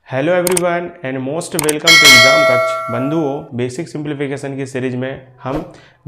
Hello everyone and most welcome to exam कक्ष। बंधुओं, basic simplification की सीरीज में हम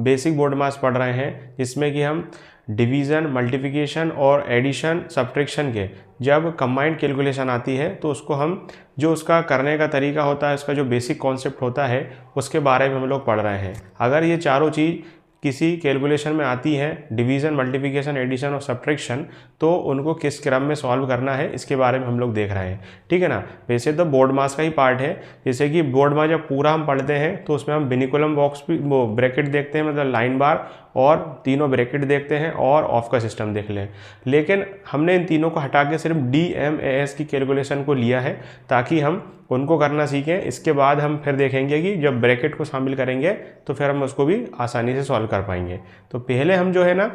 बेसिक बोर्ड मास पढ़ रहे हैं, जिसमें कि हम डिवीज़न, मल्टीप्लिकेशन और एडिशन, सब्ट्रैक्शन के जब कंबाइंड कैलकुलेशन आती है तो उसको हम जो उसका करने का तरीका होता है, उसका जो बेसिक कॉन्सेप्ट होता है, उसके बारे में हम लोग पढ़ रहे हैं। अगर ये चारों चीज़ किसी कैलकुलेशन में आती है, डिवीज़न, मल्टीप्लिकेशन, एडिशन और सब्ट्रैक्शन, तो उनको किस क्रम में सॉल्व करना है इसके बारे में हम लोग देख रहे हैं। ठीक है ना। वैसे तो बोर्ड मास का ही पार्ट है। जैसे कि बोर्ड मास जब पूरा हम पढ़ते हैं तो उसमें हम बिनिकुलम बॉक्स भी वो ब्रैकेट देखते हैं, मतलब लाइन बार और तीनों ब्रैकेट देखते हैं और ऑफ का सिस्टम देख लें। लेकिन हमने इन तीनों को हटा के सिर्फ DMAS की कैलकुलेशन को लिया है ताकि हम उनको करना सीखें। इसके बाद हम फिर देखेंगे कि जब ब्रैकेट को शामिल करेंगे तो फिर हम उसको भी आसानी से सॉल्व कर पाएंगे। तो पहले हम जो है ना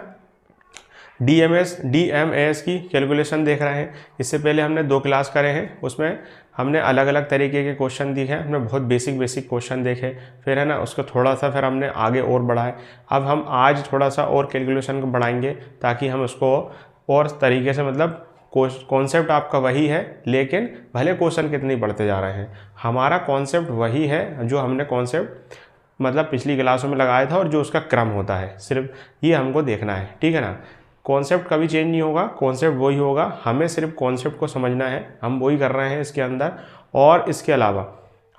DMAS की कैलकुलेशन देख रहे हैं। इससे पहले हमने 2 क्लास करे हैं, उसमें हमने अलग अलग तरीके के क्वेश्चन दिखे, हमने बहुत बेसिक क्वेश्चन देखे, फिर है ना उसको थोड़ा सा फिर हमने आगे और बढ़ाए। अब हम आज थोड़ा सा और कैलकुलेशन को बढ़ाएंगे ताकि हम उसको और तरीके से, मतलब कॉन्सेप्ट आपका वही है, लेकिन भले क्वेश्चन कितने बढ़ते जा रहे हैं, हमारा कॉन्सेप्ट वही है जो हमने कॉन्सेप्ट मतलब पिछली क्लासों में लगाया था और जो उसका क्रम होता है, सिर्फ ये हमको देखना है। ठीक है ना। कॉन्सेप्ट कभी चेंज नहीं होगा, कॉन्सेप्ट वही होगा, हमें सिर्फ कॉन्सेप्ट को समझना है, हम वही कर रहे हैं इसके अंदर। और इसके अलावा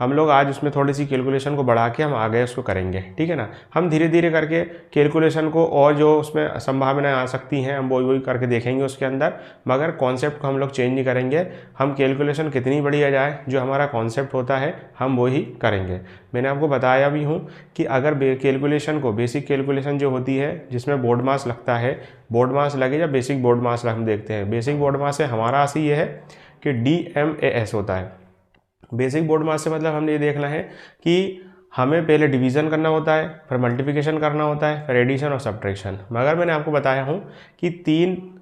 हम लोग आज उसमें थोड़ी सी कैलकुलेशन को बढ़ा के हम आगे उसको करेंगे। ठीक है ना। हम धीरे धीरे करके कैलकुलेशन को और जो उसमें संभावनाएं आ सकती हैं हम वही करके देखेंगे उसके अंदर, मगर कॉन्सेप्ट को हम लोग चेंज नहीं करेंगे। हम कैलकुलेशन कितनी बढ़िया जाए, जो हमारा कॉन्सेप्ट होता है हम वही करेंगे। मैंने आपको बताया भी हूँ कि अगर कैलकुलेशन को, बेसिक कैलकुलेशन जो होती है जिसमें बोर्ड मास लगता है, बोर्ड मास लगे या बेसिक बोर्ड मास हम देखते हैं। बेसिक बोर्ड मास से हमारा असली ये है कि DMAS होता है। बेसिक बोर्ड मास से मतलब हमने ये देखना है कि हमें पहले डिवीज़न करना होता है, फिर मल्टीप्लिकेशन करना होता है, फिर एडिशन और सब्ट्रैक्शन। मगर मैंने आपको बताया हूँ कि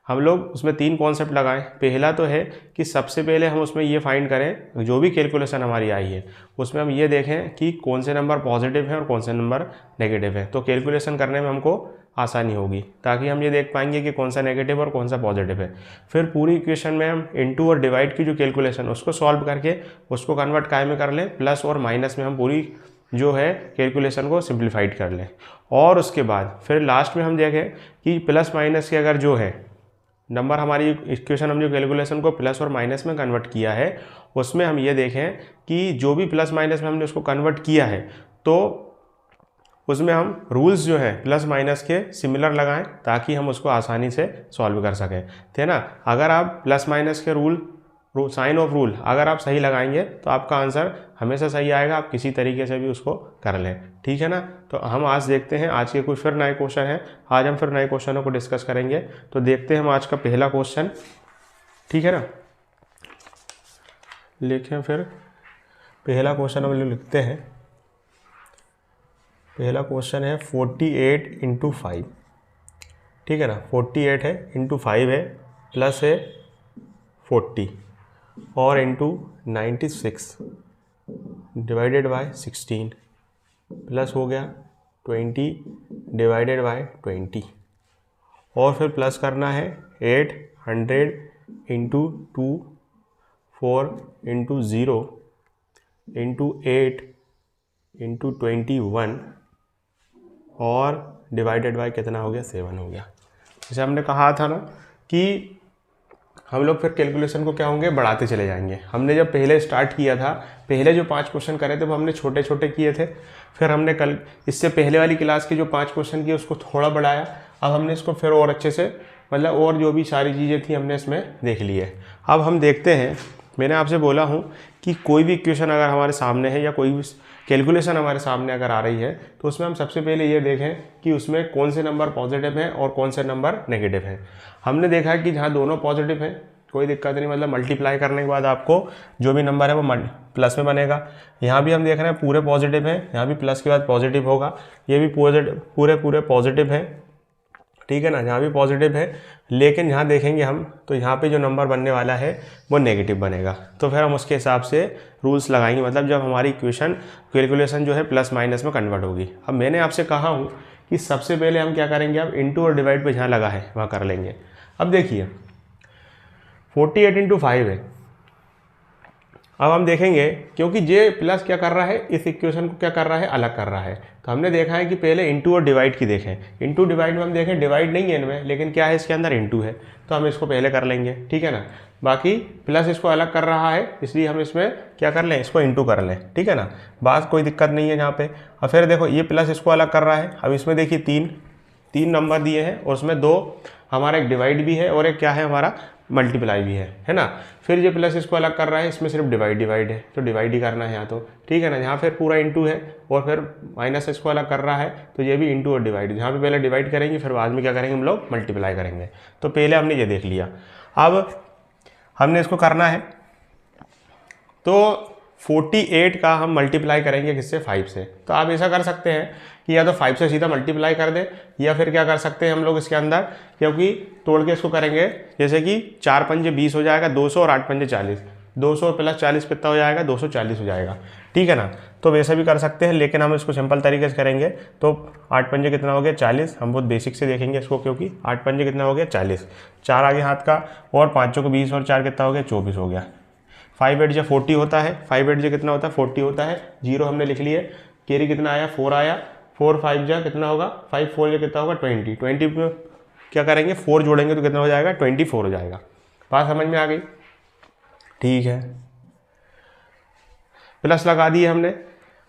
हम लोग उसमें 3 कॉन्सेप्ट लगाएं। पहला तो है कि सबसे पहले हम उसमें ये फाइंड करें, जो भी कैलकुलेशन हमारी आई है उसमें हम ये देखें कि कौन से नंबर पॉजिटिव हैं और कौन से नंबर नेगेटिव हैं। तो कैलकुलेशन करने में हमको आसानी होगी, ताकि हम ये देख पाएंगे कि कौन सा नेगेटिव और कौन सा पॉजिटिव है। फिर पूरी इक्वेशन में हम इनटू और डिवाइड की जो कैलकुलेशन, उसको सॉल्व करके उसको कन्वर्ट काय में कर लें, प्लस और माइनस में हम पूरी जो है कैलकुलेशन को सिंप्लीफाइड कर लें। और उसके बाद फिर लास्ट में हम देखें कि प्लस माइनस के अगर जो है नंबर, हमारी इक्वेशन हम जो कैलकुलेशन को प्लस और माइनस में कन्वर्ट किया है, उसमें हम ये देखें कि जो भी प्लस माइनस में हमने उसको कन्वर्ट किया है तो उसमें हम रूल्स जो है प्लस माइनस के सिमिलर लगाएं ताकि हम उसको आसानी से सॉल्व कर सकें। थे ना। अगर आप प्लस माइनस के साइन ऑफ रूल अगर आप सही लगाएंगे तो आपका आंसर हमेशा सही आएगा, आप किसी तरीके से भी उसको कर लें। ठीक है ना। तो हम आज देखते हैं आज के कुछ फिर नए क्वेश्चन हैं। आज हम फिर नए क्वेश्चनों को डिस्कस करेंगे। तो देखते हैं हम आज का पहला क्वेश्चन। ठीक है ना। लिखें फिर पहला क्वेश्चन हम लोग लिखते हैं। पहला क्वेश्चन है 48 × 5। ठीक है ना। 48 है, × 5 है, प्लस है 40 और इंटू 96 डिवाइडेड बाय 16, प्लस हो गया 20 डिवाइडेड बाय 20, और फिर प्लस करना है 800 × 2, 4 × 0 × 8 × 21 और डिवाइडेड बाय कितना हो गया, 7 हो गया। जैसे हमने कहा था ना कि हम लोग फिर कैलकुलेशन को क्या होंगे, बढ़ाते चले जाएंगे। हमने जब पहले स्टार्ट किया था, पहले जो 5 क्वेश्चन करे थे वो हमने छोटे छोटे किए थे। फिर हमने कल इससे पहले वाली क्लास के जो 5 क्वेश्चन किए उसको थोड़ा बढ़ाया। अब हमने इसको फिर और अच्छे से, मतलब और जो भी सारी चीज़ें थी हमने इसमें देख ली है। अब हम देखते हैं, मैंने आपसे बोला हूँ कि कोई भी इक्वेशन अगर हमारे सामने है या कोई भी कैलकुलेशन हमारे सामने अगर आ रही है तो उसमें हम सबसे पहले ये देखें कि उसमें कौन से नंबर पॉजिटिव हैं और कौन से नंबर नेगेटिव हैं। हमने देखा है कि जहाँ दोनों पॉजिटिव हैं कोई दिक्कत नहीं, मतलब मल्टीप्लाई करने के बाद आपको जो भी नंबर है वो प्लस में बनेगा। यहाँ भी हम देख रहे हैं पूरे पॉजिटिव हैं, यहाँ भी प्लस के बाद पॉजिटिव होगा, ये भी पूरे पॉजिटिव हैं। ठीक है ना। यहाँ भी पॉजिटिव है, लेकिन यहाँ देखेंगे हम तो यहाँ पे जो नंबर बनने वाला है वो नेगेटिव बनेगा। तो फिर हम उसके हिसाब से रूल्स लगाएंगे, मतलब जब हमारी कैलकुलेशन जो है प्लस माइनस में कन्वर्ट होगी। अब मैंने आपसे कहा हूँ कि सबसे पहले हम क्या करेंगे, अब इंटू और डिवाइड पे जहाँ लगा है वहाँ कर लेंगे। अब देखिए 48 × 5 है, अब हम देखेंगे क्योंकि जे प्लस क्या कर रहा है, इस इक्वेशन को क्या कर रहा है, अलग कर रहा है। तो हमने देखा है कि पहले इंटू और डिवाइड की देखें, इंटू डिवाइड में हम देखें डिवाइड नहीं है इनमें, लेकिन क्या है इसके अंदर इंटू है, तो हम इसको पहले कर लेंगे, ठीक है ना। बाकी प्लस इसको अलग कर रहा है, इसलिए हम इसमें क्या कर लें, इसको इंटू कर लें, ठीक है ना। बात कोई दिक्कत नहीं है यहाँ पे। और फिर देखो ये प्लस इसको अलग कर रहा है, अब इसमें देखिए तीन नंबर दिए हैं और उसमें दो हमारा एक डिवाइड भी है और एक क्या है हमारा मल्टीप्लाई भी है ना। फिर ये प्लस इसको अलग कर रहा है, इसमें सिर्फ डिवाइड है, तो डिवाइड ही करना है यहाँ, तो ठीक है ना। यहाँ फिर पूरा इंटू है और फिर माइनस इसको अलग कर रहा है, तो ये भी इंटू और डिवाइड, यहाँ पे पहले डिवाइड करेंगे फिर बाद में क्या करेंगे हम लोग, मल्टीप्लाई करेंगे। तो पहले हमने ये देख लिया। अब हमने इसको करना है, तो 48 का हम मल्टीप्लाई करेंगे किससे, 5 से। तो आप ऐसा कर सकते हैं कि या तो 5 से सीधा मल्टीप्लाई कर दें, या फिर क्या कर सकते हैं हम लोग इसके अंदर, क्योंकि तोड़ के इसको करेंगे, जैसे कि 4 पंजे 20 हो जाएगा 200 और 8 पंजे 40, 200 प्लस 40 कितना हो जाएगा, 240 हो जाएगा, ठीक है ना। तो वैसे भी कर सकते हैं, लेकिन हम इसको सिंपल तरीके से करेंगे। तो 8 पंजे कितना हो गया, 40। हम बहुत बेसिक से देखेंगे इसको, क्योंकि 8 पंजे कितना हो गया, 40, 4 आगे हाथ का, और 5 को 20 और 4 कितना हो गया, 24 हो गया। 5 8 जा 40 होता है, 5 8 जा कितना होता है, 40 होता है। जीरो हमने लिख लिए, कैरी कितना आया, 4 आया, 4 5 जा कितना होगा, 5 4 जा कितना होगा, 20 20 में क्या करेंगे, 4 जोड़ेंगे तो कितना हो जाएगा, 24 हो जाएगा। बात समझ में आ गई, ठीक है। प्लस लगा दिए हमने।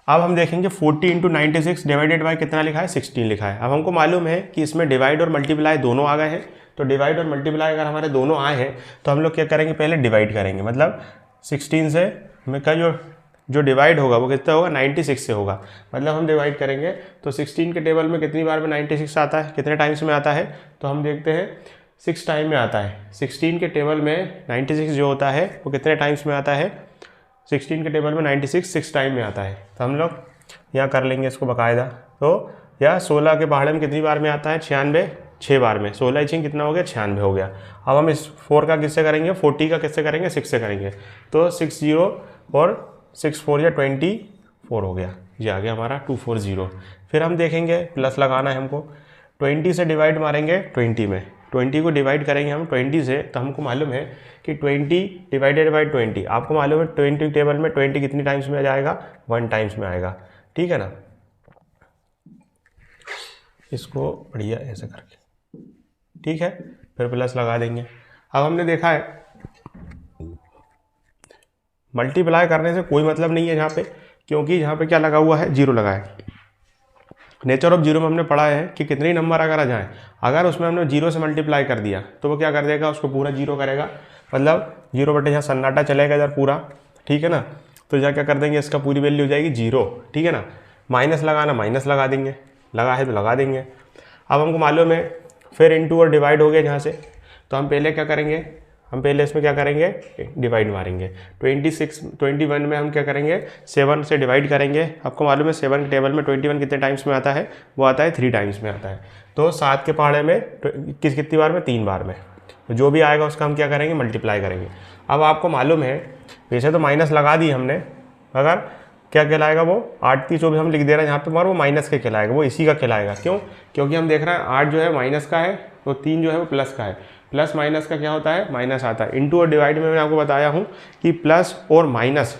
अब हम देखेंगे 40 × 96 डिवाइडेड बाय कितना लिखा है, 16 लिखा है। अब हमको मालूम है कि इसमें डिवाइड और मल्टीप्लाई दोनों आ गए हैं, तो डिवाइड और मल्टीप्लाई अगर हमारे दोनों आए हैं तो हम लोग क्या करेंगे, पहले डिवाइड करेंगे। मतलब 16 से हमें का जो डिवाइड होगा वो कितना होगा, 96 से होगा। मतलब हम डिवाइड करेंगे तो 16 के टेबल में कितनी बार में 96 आता है, कितने टाइम्स में आता है, तो हम देखते हैं 6 टाइम में आता है। 16 के टेबल में 96 जो होता है वो कितने टाइम्स में आता है, 16 के टेबल में 96 6 टाइम में आता है। तो हम लोग यहाँ कर लेंगे इसको बाकायदा। तो या 16 के पहाड़े में कितनी बार में आता है, 96, 6 बार में, 16 छिंग कितना हो गया, 96 हो गया। अब हम इस 4 का किससे करेंगे, 40 का किससे करेंगे, 6 से करेंगे। तो 6 0 और 6 4 या 24 हो गया, ये आ गया हमारा 240। फिर हम देखेंगे प्लस लगाना है हमको, 20 से डिवाइड मारेंगे 20 में, 20 को डिवाइड करेंगे हम 20 से, तो हमको मालूम है कि 20 डिवाइडेड बाई 20, आपको मालूम है 20 टेबल में 20 कितनी टाइम्स में आ जाएगा, 1 टाइम्स में आएगा, ठीक है ना। इसको बढ़िया ऐसे करके, ठीक है, फिर प्लस लगा देंगे। अब हमने देखा है मल्टीप्लाई करने से कोई मतलब नहीं है यहाँ पे, क्योंकि यहाँ पे क्या लगा हुआ है, जीरो लगा है। नेचर ऑफ जीरो में हमने पढ़ा है कि कितने नंबर अगर आ जाएँ, अगर उसमें हमने जीरो से मल्टीप्लाई कर दिया तो वो क्या कर देगा, उसको पूरा जीरो करेगा। मतलब जीरो बटे यहाँ सन्नाटा चलेगा इधर पूरा, ठीक है ना। तो यहाँ क्या कर देंगे, इसका पूरी वैल्यू हो जाएगी जीरो, ठीक है ना। माइनस लगाना, माइनस लगा देंगे, लगा है तो लगा देंगे। अब हमको मालूम है फिर इंटू और डिवाइड हो गया यहाँ से, तो हम पहले क्या करेंगे, हम पहले इसमें क्या करेंगे, डिवाइड मारेंगे। 21 में हम क्या करेंगे, 7 से डिवाइड करेंगे। आपको मालूम है 7 के टेबल में 21 कितने टाइम्स में आता है, वो आता है 3 टाइम्स में आता है। तो 7 के पहाड़े में कितनी बार में, 3 बार में। तो जो भी आएगा उसका हम क्या करेंगे, मल्टीप्लाई करेंगे। अब आपको मालूम है वैसे तो माइनस लगा दी हमने, मगर क्या कहलाएगा वो, 8 की जो भी हम लिख दे रहे हैं यहाँ पे, मगर वो माइनस के कहलाएगा, वो इसी का कहलाएगा। क्यों, क्योंकि हम देख रहे हैं 8 जो है माइनस का है, तो 3 जो है वो प्लस का है। प्लस माइनस का क्या होता है, माइनस आता है। इंटू और डिवाइड में मैंने आपको बताया हूँ कि प्लस और माइनस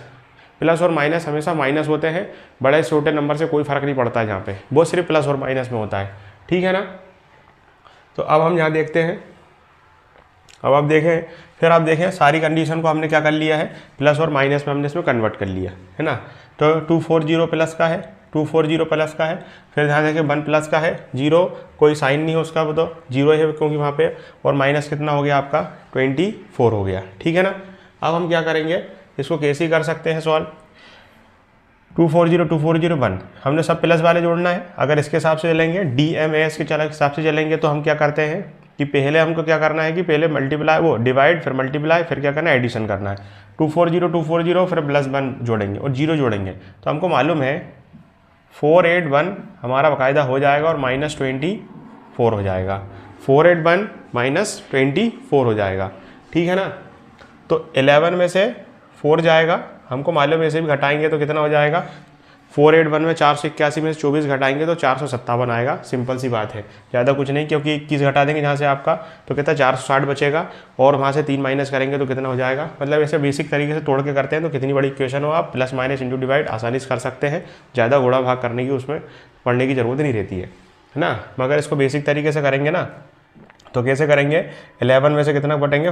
हमेशा माइनस होते हैं, बड़े छोटे नंबर से कोई फर्क नहीं पड़ता है यहाँ पे, वो सिर्फ प्लस और माइनस में होता है, ठीक है ना। तो अब हम यहाँ देखते हैं, अब आप देखें, फिर आप देखें सारी कंडीशन को हमने क्या कर लिया है, प्लस और माइनस में हमने इसमें कन्वर्ट कर लिया है ना। तो 240 प्लस का है, 240 प्लस का है। फिर ध्यान देखें 1 प्लस का है, 0 कोई साइन नहीं है उसका, वो तो 0 है क्योंकि वहाँ पे, और माइनस कितना हो गया आपका 24 हो गया, ठीक है ना। अब हम क्या करेंगे, इसको कैसे ही कर सकते हैं सॉल्व। 240 1, हमने सब प्लस वाले जोड़ना है। अगर इसके हिसाब से चलेंगे, DMAS के हिसाब से चलेंगे, तो हम क्या करते हैं कि पहले हमको क्या करना है कि पहले मल्टीप्लाई, वो डिवाइड, फिर मल्टीप्लाई, फिर क्या करना है, एडिशन करना है। 240 फिर +1 जोड़ेंगे और 0 जोड़ेंगे। तो हमको मालूम है 481 हमारा बाकायदा हो जाएगा और -24 हो जाएगा। 481 -24 हो जाएगा, ठीक है ना। तो 11 में से 4 जाएगा, हमको मालूम है ऐसे भी घटाएंगे तो कितना हो जाएगा, 481 में 481 में से 24 घटाएंगे तो 457 आएगा। सिंपल सी बात है, ज़्यादा कुछ नहीं, क्योंकि 21 घटा देंगे जहाँ से आपका तो कितना 460 बचेगा, और वहाँ से 3 माइनस करेंगे तो कितना हो जाएगा। मतलब ऐसे बेसिक तरीके से तोड़ के करते हैं तो कितनी बड़ी इक्वेशन हो आप प्लस माइनस इंटू डिवाइड आसानी से कर सकते हैं। ज़्यादा गुणा भाग करने की उसमें पढ़ने की ज़रूरत नहीं रहती है ना। मगर इसको बेसिक तरीके से करेंगे ना तो कैसे करेंगे, 11 में से कितना बटेंगे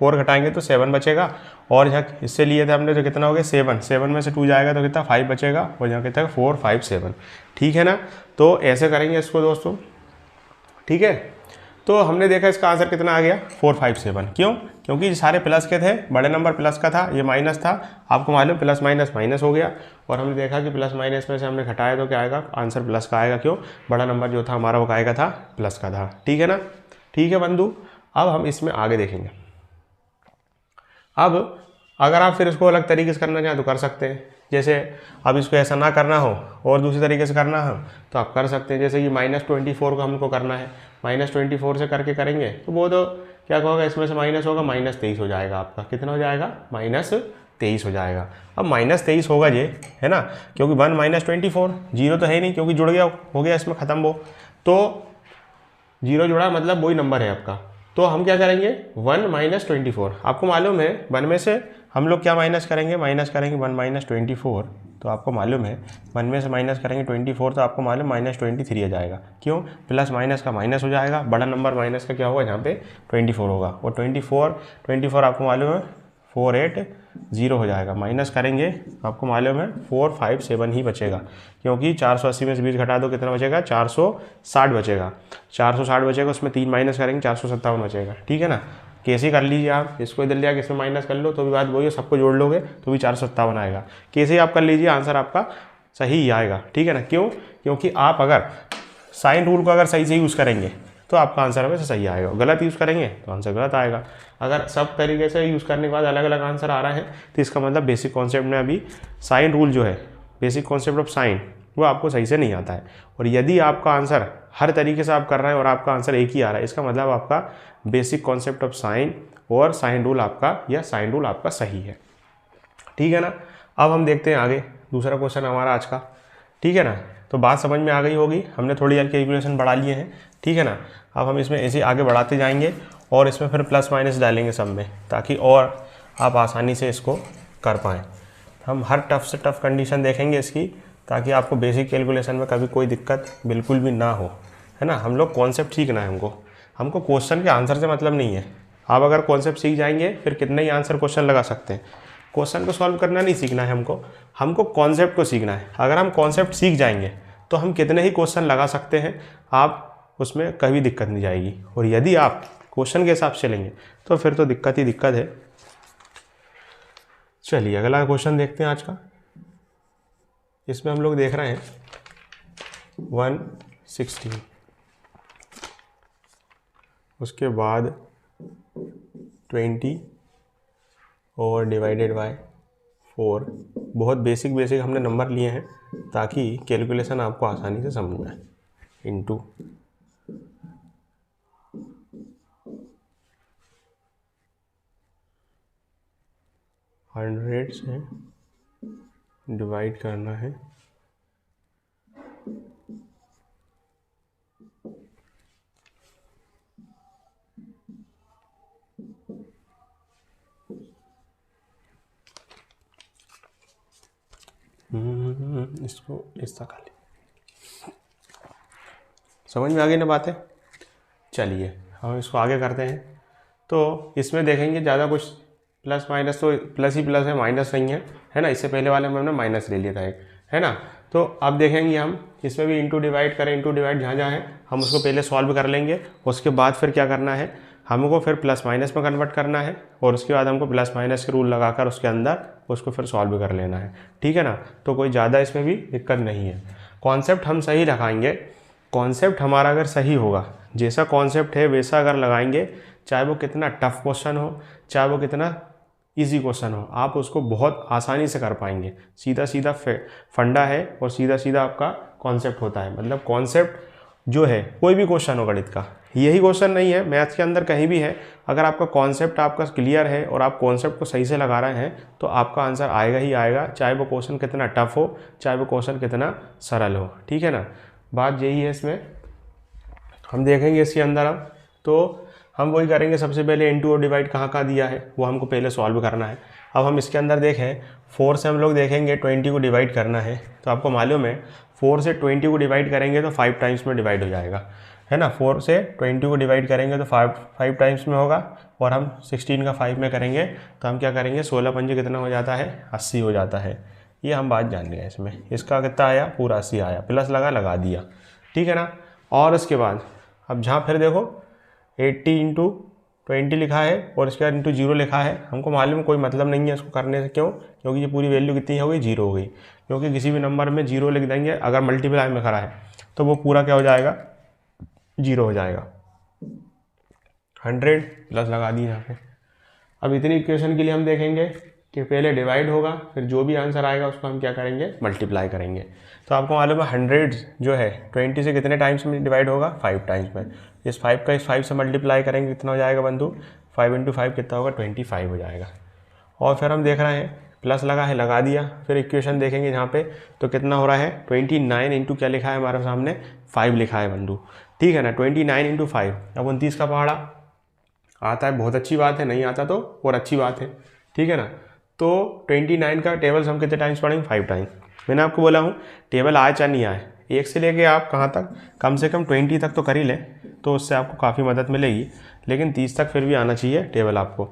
4 घटाएंगे तो 7 बचेगा, और यहाँ इससे लिए थे हमने तो कितना हो गया 7 में से 2 जाएगा तो कितना 5 बचेगा, और यहाँ कितना 4 5 7। ठीक है ना, तो ऐसे करेंगे इसको दोस्तों। ठीक है, तो हमने देखा इसका आंसर कितना आ गया 4 5 7। क्यों? क्योंकि सारे प्लस के थे, बड़े नंबर प्लस का था, ये माइनस था, आपको मालूम प्लस माइनस माइनस हो गया, और हमने देखा कि प्लस माइनस में से हमने घटाया तो क्या आएगा, आंसर प्लस का आएगा। क्यों? बड़ा नंबर जो था हमारा वो आएगा था प्लस का था। ठीक है ना, ठीक है बंधु। अब हम इसमें आगे देखेंगे। अब अगर आप फिर इसको अलग तरीके से करना चाहें तो कर सकते हैं। जैसे अब इसको ऐसा ना करना हो और दूसरे तरीके से करना हो तो आप कर सकते हैं। जैसे कि -24 को हमको करना है, -24 से करके करेंगे तो वो तो क्या होगा, इसमें से माइनस होगा, -23 हो जाएगा आपका। कितना हो जाएगा? -23 हो जाएगा। अब -23 होगा ये, है ना, क्योंकि 1 -24 जीरो तो है ही नहीं, क्योंकि जुड़ गया, हो गया इसमें ख़त्म वो, तो जीरो जुड़ा मतलब वही नंबर है आपका। तो हम क्या करेंगे 1 -24, आपको मालूम है 1 में से हम लोग क्या माइनस करेंगे 1 -24, तो आपको मालूम है 1 में से माइनस करेंगे 24 तो आपको मालूम -23 आ जाएगा। क्यों? प्लस माइनस का माइनस हो जाएगा, बड़ा नंबर माइनस का क्या होगा यहाँ पे 24 होगा, और 24 आपको मालूम है 480 हो जाएगा। माइनस करेंगे आपको मालूम है 4 5 7 ही बचेगा, क्योंकि 480 में से 20 घटा दो कितना बचेगा 460 बचेगा। 460 बचेगा, उसमें 3 माइनस करेंगे 457 बचेगा। ठीक है ना, कैसे कर लीजिए आप, इसको इधर लिया इसमें माइनस कर लो तो भी बात वही है, सबको जोड़ लोगे तो भी 457 आएगा। कैसे आप कर लीजिए, आंसर आपका सही ही आएगा। ठीक है ना, क्यों? क्योंकि आप अगर साइन रूल को अगर सही से यूज़ करेंगे तो आपका आंसर हमेशा सही आएगा, गलत यूज़ करेंगे तो आंसर गलत आएगा। अगर सब तरीके से यूज़ करने के बाद अलग अलग आंसर आ रहा है तो इसका मतलब बेसिक कॉन्सेप्ट में अभी साइन रूल जो है, बेसिक कॉन्सेप्ट ऑफ साइन, वो आपको सही से नहीं आता है। और यदि आपका आंसर हर तरीके से आप कर रहे हैं और आपका आंसर एक ही आ रहा है, इसका मतलब आपका बेसिक कॉन्सेप्ट ऑफ साइन और साइन रूल आपका या साइन रूल आपका सही है। ठीक है ना, अब हम देखते हैं आगे दूसरा क्वेश्चन हमारा आज का। ठीक है ना, तो बात समझ में आ गई होगी, हमने थोड़ी यार कैलकुलेशन बढ़ा लिए हैं। ठीक है ना, अब हम इसमें ऐसे आगे बढ़ाते जाएंगे और इसमें फिर प्लस माइनस डालेंगे सब में, ताकि और आप आसानी से इसको कर पाएँ। हम हर टफ से टफ कंडीशन देखेंगे इसकी, ताकि आपको बेसिक कैलकुलेशन में कभी कोई दिक्कत बिल्कुल भी ना हो, है ना। हम लोग कॉन्सेप्ट सीखना है, हमको क्वेश्चन के आंसर से मतलब नहीं है। आप अगर कॉन्सेप्ट सीख जाएंगे फिर कितने ही आंसर क्वेश्चन लगा सकते हैं। क्वेश्चन को सॉल्व करना नहीं सीखना है हमको कॉन्सेप्ट को सीखना है। अगर हम कॉन्सेप्ट सीख जाएंगे तो हम कितने ही क्वेश्चन लगा सकते हैं, आप उसमें कभी दिक्कत नहीं जाएगी। और यदि आप क्वेश्चन के हिसाब से लेंगे तो फिर तो दिक्कत ही दिक्कत है। चलिए अगला क्वेश्चन देखते हैं आज का। इसमें हम लोग देख रहे हैं 116, उसके बाद 20 और डिवाइडेड बाय 4। बहुत बेसिक हमने नंबर लिए हैं ताकि कैलकुलेशन आपको आसानी से समझ में आए। इंटू 100 से डिवाइड करना है। इसको इस तरह कर ली। समझ में आ गई ना बातें। चलिए हम इसको आगे करते हैं। तो इसमें देखेंगे ज़्यादा कुछ प्लस माइनस तो प्लस ही प्लस है, माइनस नहीं है ना। इससे पहले वाले में हमने माइनस ले लिया था एक, है ना। तो अब देखेंगे हम इसमें भी इंटू डिवाइड करें, इंटू डिवाइड जहाँ जहाँ है हम उसको पहले सॉल्व कर लेंगे। उसके बाद फिर क्या करना है, हमको फिर प्लस माइनस में कन्वर्ट करना है और उसके बाद हमको प्लस माइनस के रूल लगाकर उसके अंदर उसको फिर सॉल्व कर लेना है। ठीक है ना, तो कोई ज़्यादा इसमें भी दिक्कत नहीं है। कॉन्सेप्ट हम सही लगाएंगे, कॉन्सेप्ट हमारा अगर सही होगा, जैसा कॉन्सेप्ट है वैसा अगर लगाएंगे, चाहे वो कितना टफ क्वेश्चन हो, चाहे वो कितना इजी क्वेश्चन हो, आप उसको बहुत आसानी से कर पाएंगे। सीधा सीधा फंडा है और सीधा सीधा आपका कॉन्सेप्ट होता है। मतलब कॉन्सेप्ट जो है, कोई भी क्वेश्चन हो गणित का, यही क्वेश्चन नहीं है, मैथ्स के अंदर कहीं भी है, अगर आपका कॉन्सेप्ट आपका क्लियर है और आप कॉन्सेप्ट को सही से लगा रहे हैं तो आपका आंसर आएगा ही आएगा, चाहे वो क्वेश्चन कितना टफ हो, चाहे वो क्वेश्चन कितना सरल हो। ठीक है ना, बात यही है। इसमें हम देखेंगे इसके अंदर अब तो हम वही करेंगे, सबसे पहले इनटू और डिवाइड कहाँ कहाँ दिया है वो हमको पहले सॉल्व करना है। अब हम इसके अंदर देखें 4 से हम लोग देखेंगे 20 को डिवाइड करना है, तो आपको मालूम है 4 से 20 को डिवाइड करेंगे तो 5 टाइम्स में डिवाइड हो जाएगा, है ना। 4 से 20 को डिवाइड करेंगे तो 5 टाइम्स में होगा, और हम 16 का 5 में करेंगे तो हम क्या करेंगे, 16 पंजे कितना हो जाता है, 80 हो जाता है। ये हम बात जान गए इसमें। इसका कितना आया, पूरा 80 आया, प्लस लगा दिया, ठीक है ना। और उसके बाद अब जहाँ फिर देखो 80 इंटू 20 लिखा है और इसके बाद इंटू 0 लिखा है, हमको मालूम है कोई मतलब नहीं है इसको करने से। क्यों? क्योंकि ये पूरी वैल्यू कितनी हो गई, 0 हो गई। क्योंकि किसी भी नंबर में 0 लिख देंगे अगर मल्टीप्लाई में करा है तो वो पूरा क्या हो जाएगा, 0 हो जाएगा। 100 प्लस लगा दी यहाँ पे। अब इतनी इक्वेशन के लिए हम देखेंगे कि पहले डिवाइड होगा, फिर जो भी आंसर आएगा उसको हम क्या करेंगे, मल्टीप्लाई करेंगे। तो आपको मालूम है 100 जो है 20 से कितने टाइम्स में डिवाइड होगा, 5 टाइम्स में। इस 5 का इस 5 से मल्टीप्लाई करेंगे, कितना हो जाएगा बंधु, 5 इंटू 5 कितना होगा, 25 हो जाएगा। और फिर हम देख रहे हैं प्लस लगा है, लगा दिया। फिर इक्वेशन देखेंगे यहाँ पे तो कितना हो रहा है, 29 इंटू क्या लिखा है हमारे सामने, 5 लिखा है बंधु, ठीक है ना। 29 इंटू 5, अब 29 का पहाड़ा आता है, बहुत अच्छी बात है, नहीं आता तो और अच्छी बात है, ठीक है ना। तो 29 का टेबल्स हम कितने टाइम्स पढ़ेंगे, 5 टाइम्स। मैंने आपको बोला हूँ टेबल आए चाहे नहीं आए, 1 से लेके आप कहाँ तक, कम से कम 20 तक तो कर ही लें, तो उससे आपको काफ़ी मदद मिलेगी। लेकिन 30 तक फिर भी आना चाहिए टेबल आपको,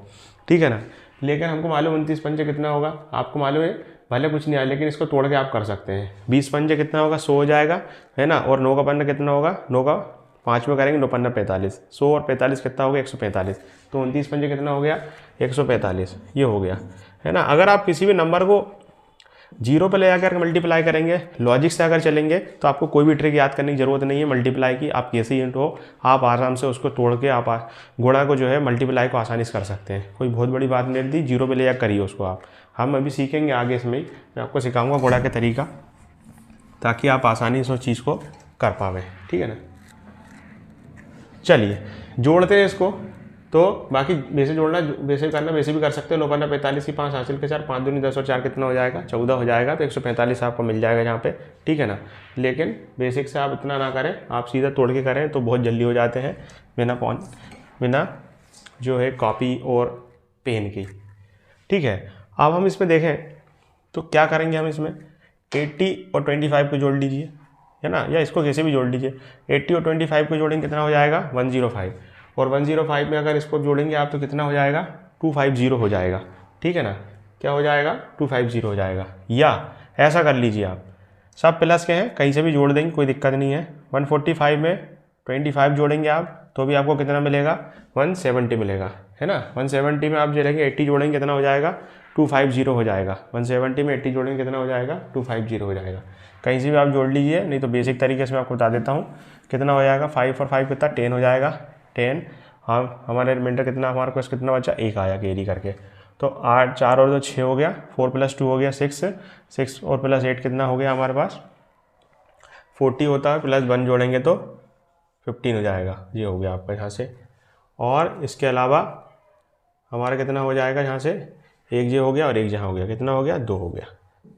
ठीक है ना। लेकिन हमको मालूम 29 पंजे कितना होगा, आपको मालूम है, भले कुछ नहीं आया लेकिन इसको तोड़ के आप कर सकते हैं। 20 पंजे कितना होगा, 100 हो जाएगा, है ना। और 9 का पन्ना कितना होगा, 9 का 5 में करेंगे, 9 पन्ना 45, 100 और 45 कितना हो गया, 145। तो 29 पंजे कितना हो गया, 145, ये हो गया, है ना। अगर आप किसी भी नंबर को 0 पे ले जाकर मल्टीप्लाई करेंगे, लॉजिक से अगर चलेंगे तो आपको कोई भी ट्रिक याद करने की जरूरत नहीं है मल्टीप्लाई की। आप कैसे ही हो, आप आराम से उसको तोड़ के आप गुणा को जो है मल्टीप्लाई को आसानी से कर सकते हैं। कोई बहुत बड़ी बात नहीं थी, 0 पे ले जाकर करिए उसको आप। हम अभी सीखेंगे आगे, इसमें ही मैं आपको सिखाऊंगा गुणा के तरीका, ताकि आप आसानी से उस चीज़ को कर पावें, ठीक है ना। चलिए जोड़ते हैं इसको। तो बाकी वैसे जोड़ना, वैसे करना, वैसे भी कर सकते हो। 9 पन्ना 45 की 5 हासिल के 4, 5 दूनी 10 और 4 कितना हो जाएगा, 14 हो जाएगा। तो 145 आपको मिल जाएगा यहाँ पे, ठीक है ना। लेकिन बेसिक से आप इतना ना करें, आप सीधा तोड़ के करें तो बहुत जल्दी हो जाते हैं, बिना जो है कॉपी और पेन की, ठीक है। अब हम इसमें देखें तो क्या करेंगे, हम इसमें 80 और 25 को जोड़ लीजिए, है ना, या इसको कैसे भी जोड़ लीजिए। 80 और 25 को जोड़ेंगे कितना हो जाएगा, 105। और 105 में अगर इसको जोड़ेंगे आप तो कितना हो जाएगा, 250 हो जाएगा, ठीक है ना। क्या हो जाएगा, 250 हो जाएगा। या ऐसा कर लीजिए आप, सब प्लस के हैं, कहीं से भी जोड़ देंगे, कोई दिक्कत नहीं है। 145 में 25 जोड़ेंगे आप तो भी आपको कितना मिलेगा, 170 मिलेगा, है ना। 170 में आप जोड़ेंगे 80 जोड़ेंगे कितना हो जाएगा, 250 हो जाएगा। 170 में 80 जोड़ेंगे कितना हो जाएगा, 250 हो जाएगा। कहीं से भी आप जोड़ लीजिए, नहीं तो बेसिक तरीके से मैं आपको बता देता हूँ कितना हो जाएगा। 5 और 5 कितना, 10 हो जाएगा। 10, हाँ हमारे रिमाइंडर कितना, हमारे पास कितना बचा, 1 आया कैरी करके। तो 8, 4 और 2 6 हो गया, 4 + 2 हो गया 6, 6 और +8 कितना हो गया हमारे पास, 40 होता है। +1 जोड़ेंगे तो 15 हो जाएगा, ये हो गया आपका यहाँ से। और इसके अलावा हमारा कितना हो जाएगा यहाँ से, 1 ये हो गया और 1 जहाँ हो गया, कितना हो गया, 2 हो गया।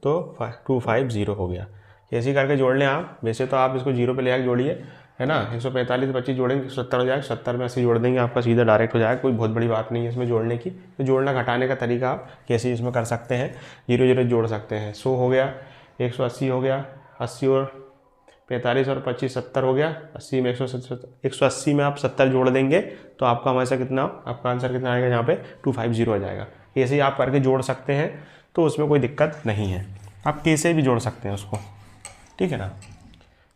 तो 250 हो गया। कैसे करके जोड़ लें आप, वैसे तो आप इसको 0 पे ले आकर जोड़िए, है ना। 145 25 जोड़ेंगे 70 हो जाएगा, 70 में 80 जोड़ देंगे, आपका सीधा डायरेक्ट हो जाएगा। कोई बहुत बड़ी बात नहीं है इसमें जोड़ने की। तो जोड़ना घटाने का तरीका आप कैसे इसमें कर सकते हैं, 0 0 जोड़ सकते हैं। 100 हो गया, 180 हो गया, 80 और 45 और 25 70 हो गया। 80 में 180 में आप 70 जोड़ देंगे तो आपका हमेशा कितना, आपका आंसर कितना आएगा यहाँ पे, 250 हो जाएगा। ऐसे ही आप करके जोड़ सकते हैं, तो उसमें कोई दिक्कत नहीं है, आप कैसे भी जोड़ सकते हैं उसको, ठीक है ना।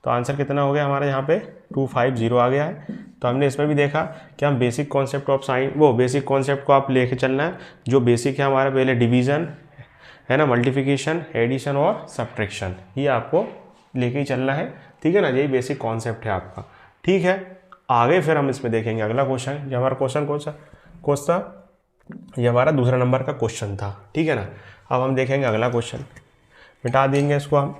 तो आंसर कितना हो गया हमारे यहाँ पे, 250 आ गया है। तो हमने इसमें भी देखा कि हम बेसिक कॉन्सेप्ट ऑफ साइन, वो बेसिक कॉन्सेप्ट को आप लेके चलना है। जो बेसिक है हमारा, पहले डिवीज़न, है ना, मल्टीप्लिकेशन, एडिशन और सब्ट्रैक्शन, ये आपको लेके ही चलना है, ठीक है ना। यही बेसिक कॉन्सेप्ट है आपका, ठीक है। आगे फिर हम इसमें देखेंगे अगला क्वेश्चन। जो हमारा क्वेश्चन कौन सा, ये हमारा दूसरा नंबर का क्वेश्चन था, ठीक है ना। अब हम देखेंगे अगला क्वेश्चन, मिटा देंगे इसको हम,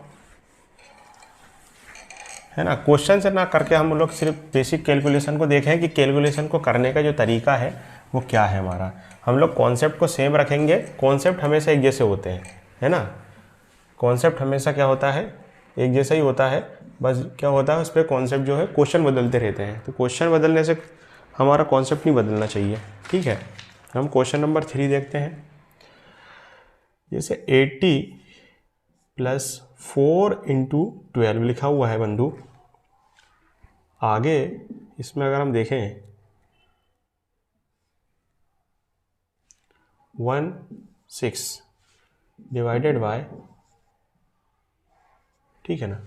है ना। क्वेश्चन से ना करके हम लोग सिर्फ बेसिक कैलकुलेशन को देखें कि कैलकुलेशन को करने का जो तरीका है वो क्या है हमारा। हम लोग कॉन्सेप्ट को सेम रखेंगे, कॉन्सेप्ट हमेशा एक जैसे होते हैं, है ना। कॉन्सेप्ट हमेशा क्या होता है, एक जैसा ही होता है, बस क्या होता है उस पर कॉन्सेप्ट जो है क्वेश्चन बदलते रहते हैं। तो क्वेश्चन बदलने से हमारा कॉन्सेप्ट नहीं बदलना चाहिए, ठीक है। हम क्वेश्चन नंबर 3 देखते हैं। जैसे 80 + 4 × 12 लिखा हुआ है बंधु। आगे इसमें अगर हम देखें 16 डिवाइडेड बाय, ठीक है ना,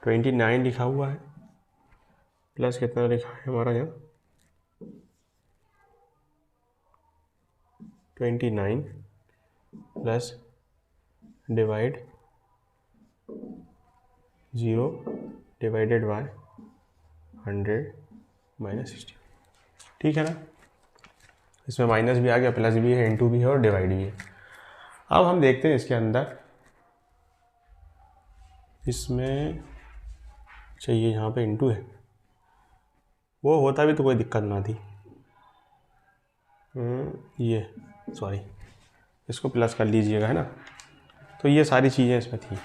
29 लिखा हुआ है, प्लस कितना लिखा है हमारा यहाँ 29 प्लस डिवाइड 0 डिवाइडेड बाय 100 - 60, ठीक है ना। इसमें माइनस भी आ गया, प्लस भी है, इंटू भी है और डिवाइड भी है। अब हम देखते हैं इसके अंदर, इसमें चाहिए यहाँ पे इंटू है, वो होता भी तो कोई दिक्कत ना थी। ये सॉरी, इसको प्लस कर लीजिएगा, है ना। तो ये सारी चीज़ें इसमें थी,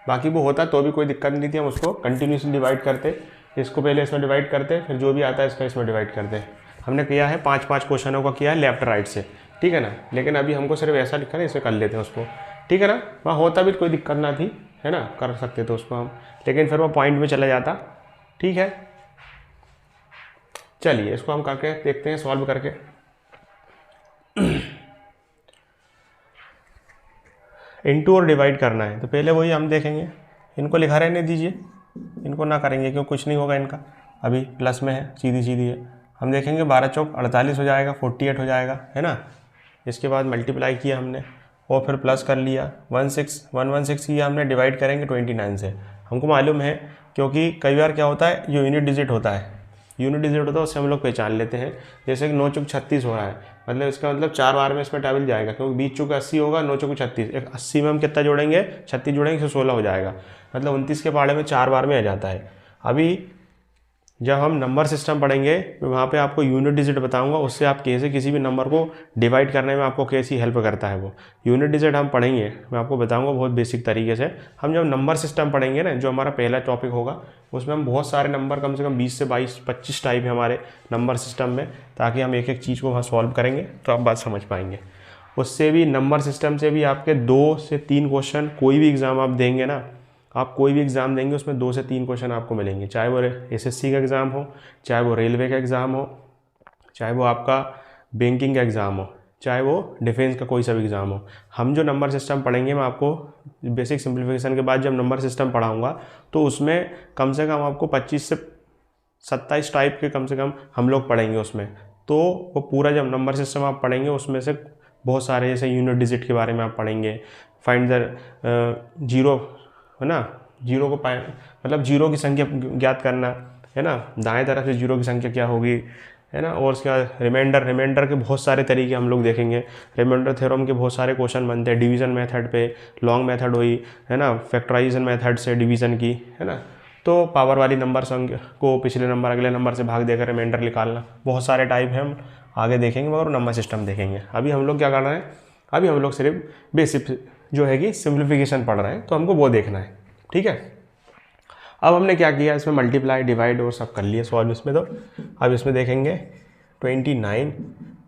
बाकी वो होता तो भी कोई दिक्कत नहीं थी। हम उसको कंटिन्यूसली डिवाइड करते, इसको पहले इसमें डिवाइड करते, फिर जो भी आता है इसका इसमें डिवाइड करते। हमने किया है 5-5 क्वेश्चनों का किया है लेफ्ट राइट से, ठीक है ना। लेकिन अभी हमको सिर्फ ऐसा लिखा है, इसमें कर लेते हैं उसको, ठीक है ना। वहाँ होता भी कोई दिक्कत ना थी, है ना, कर सकते थे उसको हम, लेकिन फिर वो पॉइंट में चला जाता, ठीक है। चलिए इसको हम करके देखते हैं, सॉल्व करके। इनटू और डिवाइड करना है, तो पहले वही हम देखेंगे। इनको लिखा रहने दीजिए, इनको ना करेंगे क्यों, कुछ नहीं होगा इनका, अभी प्लस में है, सीधी सीधी है। हम देखेंगे 12 चौक 48 हो जाएगा, 48 हो जाएगा, है ना। इसके बाद मल्टीप्लाई किया हमने और फिर प्लस कर लिया 116 किया हमने, डिवाइड करेंगे 29 से। हमको मालूम है, क्योंकि कई बार क्या होता है, जो यूनिट डिजिट होता है, उससे हम लोग पहचान लेते हैं। जैसे कि 9 चौक 36 हो रहा है, मतलब इसका मतलब 4 बार में इसमें टेबल जाएगा, क्योंकि 20 चौक 80 होगा, 9 चौक 36, 80 में हम कितना जोड़ेंगे, 36 जोड़ेंगे, 16 हो जाएगा, मतलब 29 के पहाड़े में 4 बार में आ जाता है। अभी जब हम नंबर सिस्टम पढ़ेंगे तो वहाँ पे आपको यूनिट डिजिट बताऊंगा, उससे आप कैसे किसी भी नंबर को डिवाइड करने में आपको कैसी हेल्प करता है वो यूनिट डिजिट हम पढ़ेंगे, मैं आपको बताऊंगा बहुत बेसिक तरीके से। हम जब नंबर सिस्टम पढ़ेंगे ना, जो हमारा पहला टॉपिक होगा, उसमें हम बहुत सारे नंबर, कम से कम 20 से 22-25 टाइप है हमारे नंबर सिस्टम में, ताकि हम एक एक चीज़ को वहाँ सॉल्व करेंगे तो आप बात समझ पाएंगे। उससे भी नंबर सिस्टम से भी आपके 2 से 3 क्वेश्चन, कोई भी एग्ज़ाम आप देंगे ना, आप कोई भी एग्ज़ाम देंगे उसमें 2 से 3 क्वेश्चन आपको मिलेंगे, चाहे वो एसएससी का एग्ज़ाम हो, चाहे वो रेलवे का एग्ज़ाम हो, चाहे वो आपका बैंकिंग का एग्ज़ाम हो, चाहे वो डिफेंस का कोई सा भी एग्ज़ाम हो। हम जो नंबर सिस्टम पढ़ेंगे, मैं आपको बेसिक सिंप्लीफिकेशन के बाद जब नंबर सिस्टम पढ़ाऊँगा तो उसमें कम से कम आपको 25 से 27 टाइप के कम से कम हम लोग पढ़ेंगे उसमें। तो वो पूरा जब नंबर सिस्टम आप पढ़ेंगे उसमें से बहुत सारे, जैसे यूनिट डिजिट के बारे में आप पढ़ेंगे, फाइंड द जीरो, है ना, जीरो को मतलब जीरो की संख्या ज्ञात करना, है ना, दाएं तरफ से जीरो की संख्या क्या होगी, है ना। और उसके बाद रिमाइंडर के बहुत सारे तरीके हम लोग देखेंगे। रिमाइंडर थ्योरम के बहुत सारे क्वेश्चन बनते हैं, डिवीज़न मेथड पे, लॉन्ग मेथड हुई, है ना, फैक्टराइजेशन मेथड से डिवीज़न की, है ना। तो पावर वाली नंबर संख्या को पिछले नंबर अगले नंबर से भाग देकर रिमाइंडर निकालना, बहुत सारे टाइप हैं, हम आगे देखेंगे, मगर नंबर सिस्टम देखेंगे। अभी हम लोग क्या करना है, अभी हम लोग सिर्फ बेसिक जो है कि सिंप्लीफिकेशन पढ़ रहे हैं, तो हमको वो देखना है, ठीक है। अब हमने क्या किया, इसमें मल्टीप्लाई डिवाइड और सब कर लिया सॉल्व इसमें। तो अब इसमें देखेंगे 29